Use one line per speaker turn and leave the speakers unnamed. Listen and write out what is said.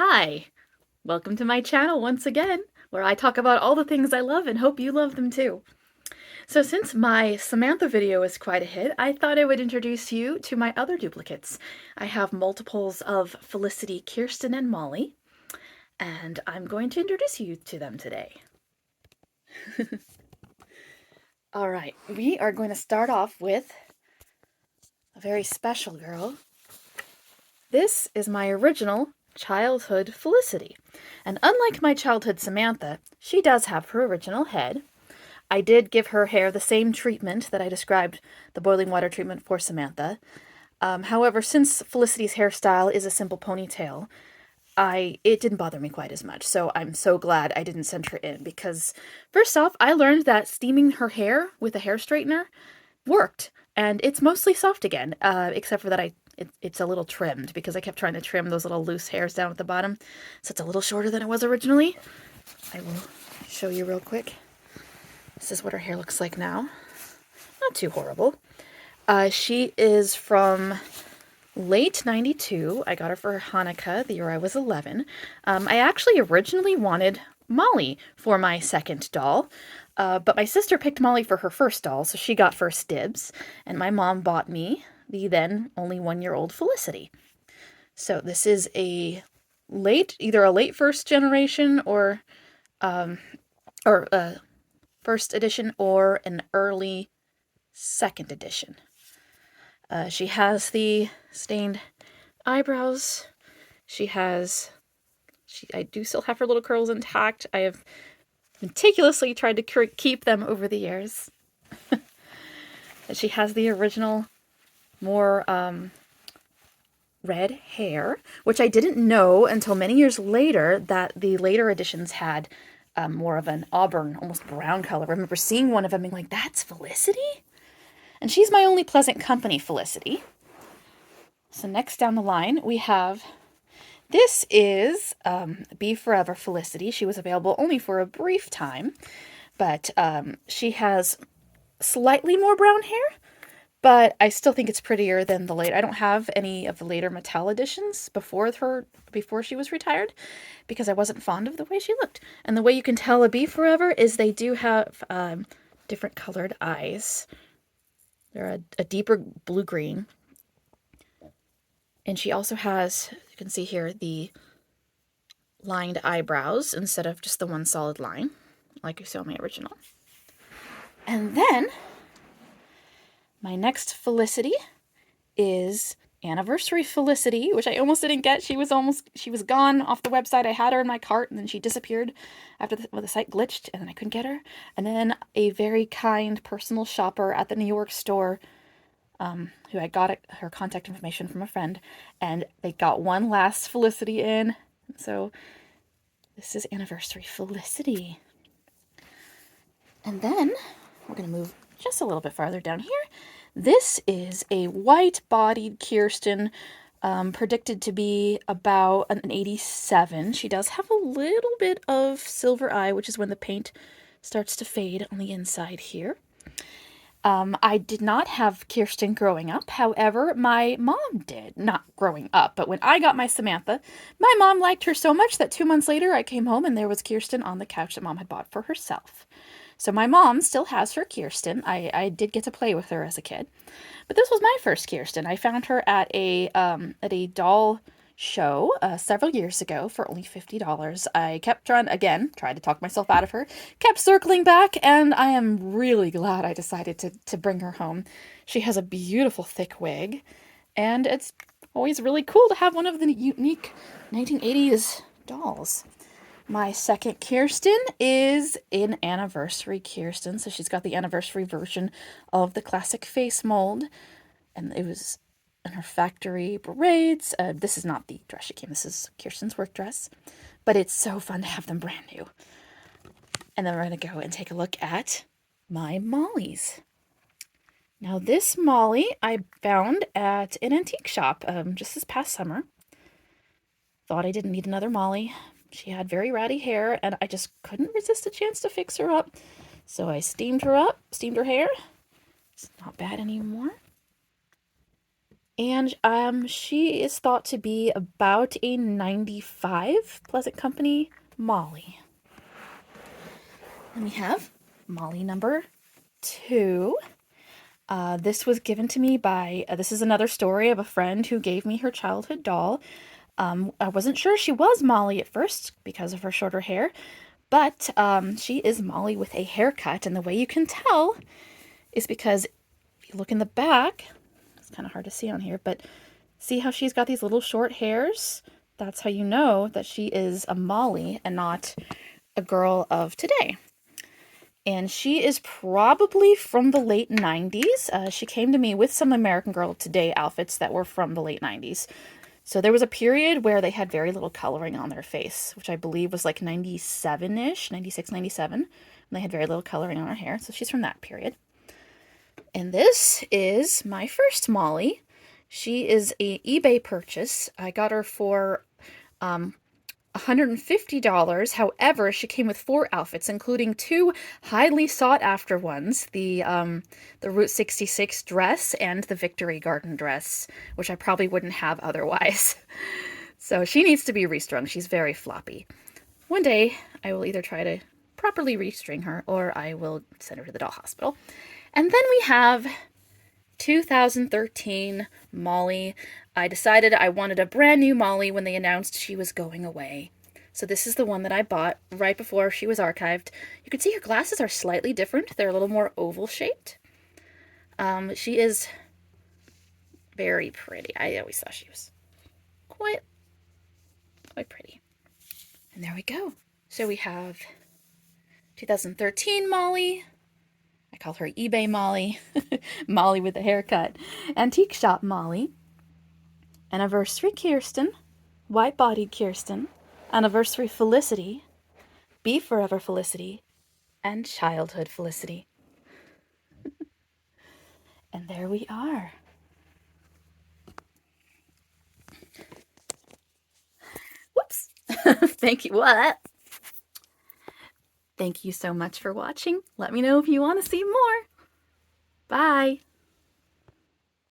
Hi, welcome to my channel once again, where I talk about all the things I love and hope you love them too. So since my Samantha video is quite a hit, I thought I would introduce you to my other duplicates. I have multiples of Felicity, Kirsten, and Molly, and I'm going to introduce you to them today. Alright, we are going to start off with a very special girl. This is my original childhood Felicity. And unlike my childhood Samantha, she does have her original head. I did give her hair the same treatment that I described the boiling water treatment for Samantha. However, since Felicity's hairstyle is a simple ponytail, it didn't bother me quite as much. So I'm so glad I didn't send her in because first off, I learned that steaming her hair with a hair straightener worked. And it's mostly soft again, except for that it's a little trimmed because I kept trying to trim those little loose hairs down at the bottom. So it's a little shorter than it was originally. I will show you real quick. This is what her hair looks like now. Not too horrible. She is from late 92. I got her for Hanukkah, the year I was 11. I actually originally wanted Molly for my second doll, but my sister picked Molly for her first doll, so she got first dibs, and my mom bought me the then only 1-year-old Felicity. So this is either a late first generation or first edition or an early second edition. She has the stained eyebrows. I do still have her little curls intact. I have meticulously tried to keep them over the years. She has the original, more red hair, which I didn't know until many years later that the later editions had more of an auburn, almost brown color. I remember seeing one of them being like, that's Felicity? And she's my only pleasant company Felicity. So next down the line, we have, this is Be Forever Felicity. She was available only for a brief time, but she has slightly more brown hair, but I still think it's prettier than the later. I don't have any of the later Mattel editions before she was retired because I wasn't fond of the way she looked. And the way you can tell a Be Forever is they do have different colored eyes. They're a deeper blue-green. And she also has, you can see here, the lined eyebrows instead of just the one solid line, like you saw in my original. And then, my next Felicity is Anniversary Felicity, which I almost didn't get. She was gone off the website. I had her in my cart, and then she disappeared after the site glitched, and then I couldn't get her. And then a very kind personal shopper at the New York store, who I got her contact information from a friend, and they got one last Felicity in. So this is Anniversary Felicity. And then we're going to move just a little bit farther down here. This is a white-bodied Kirsten, predicted to be about an 87. She does have a little bit of silver eye, which is when the paint starts to fade on the inside here. I did not have Kirsten growing up. However, my mom did. Not growing up, but when I got my Samantha, my mom liked her so much that 2 months later I came home and there was Kirsten on the couch that Mom had bought for herself. So my mom still has her Kirsten. I did get to play with her as a kid. But this was my first Kirsten. I found her at a doll show several years ago for only $50. I kept tried to talk myself out of her, kept circling back, and I am really glad I decided to bring her home. She has a beautiful thick wig, and it's always really cool to have one of the unique 1980s dolls. My second Kirsten is an Anniversary Kirsten, so she's got the anniversary version of the classic face mold, and it was in her factory braids. This is not the dress she came. This is Kirsten's work dress, but it's so fun to have them brand new. And then we're going to go and take a look at my Mollies. Now this Molly I found at an antique shop just this past summer. Thought I didn't need another Molly. She had very ratty hair, and I just couldn't resist a chance to fix her up. So I steamed her hair. It's not bad anymore. And she is thought to be about a 95, Pleasant Company Molly. Then we have Molly number 2. This was given to me by, this is another story of a friend who gave me her childhood doll. I wasn't sure she was Molly at first because of her shorter hair, but she is Molly with a haircut. And the way you can tell is because if you look in the back, it's kind of hard to see on here, but see how she's got these little short hairs? That's how you know that she is a Molly and not a girl of today. And she is probably from the late 90s. She came to me with some American Girl of Today outfits that were from the late 90s. So there was a period where they had very little coloring on their face, which I believe was like 97-ish, 96, 97. And they had very little coloring on her hair. So she's from that period. And this is my first Molly. She is an eBay purchase. I got her for $150. However, she came with 4 outfits, including 2 highly sought after ones, the Route 66 dress and the Victory Garden dress, which I probably wouldn't have otherwise. So she needs to be restrung. She's very floppy. One day, I will either try to properly restring her or I will send her to the doll hospital. And then we have 2013 Molly. I decided I wanted a brand new Molly when they announced she was going away. So this is the one that I bought right before she was archived. You can see her glasses are slightly different. They're a little more oval shaped. She is very pretty. I always thought she was quite pretty. And there we go. So we have 2013 Molly. I call her eBay Molly. Molly with a haircut. Antique Shop Molly. Anniversary Kirsten. White-bodied Kirsten. Anniversary Felicity. Be Forever Felicity. And Childhood Felicity. And there we are. Whoops. Thank you. What? Thank you so much for watching. Let me know if you want to see more. Bye.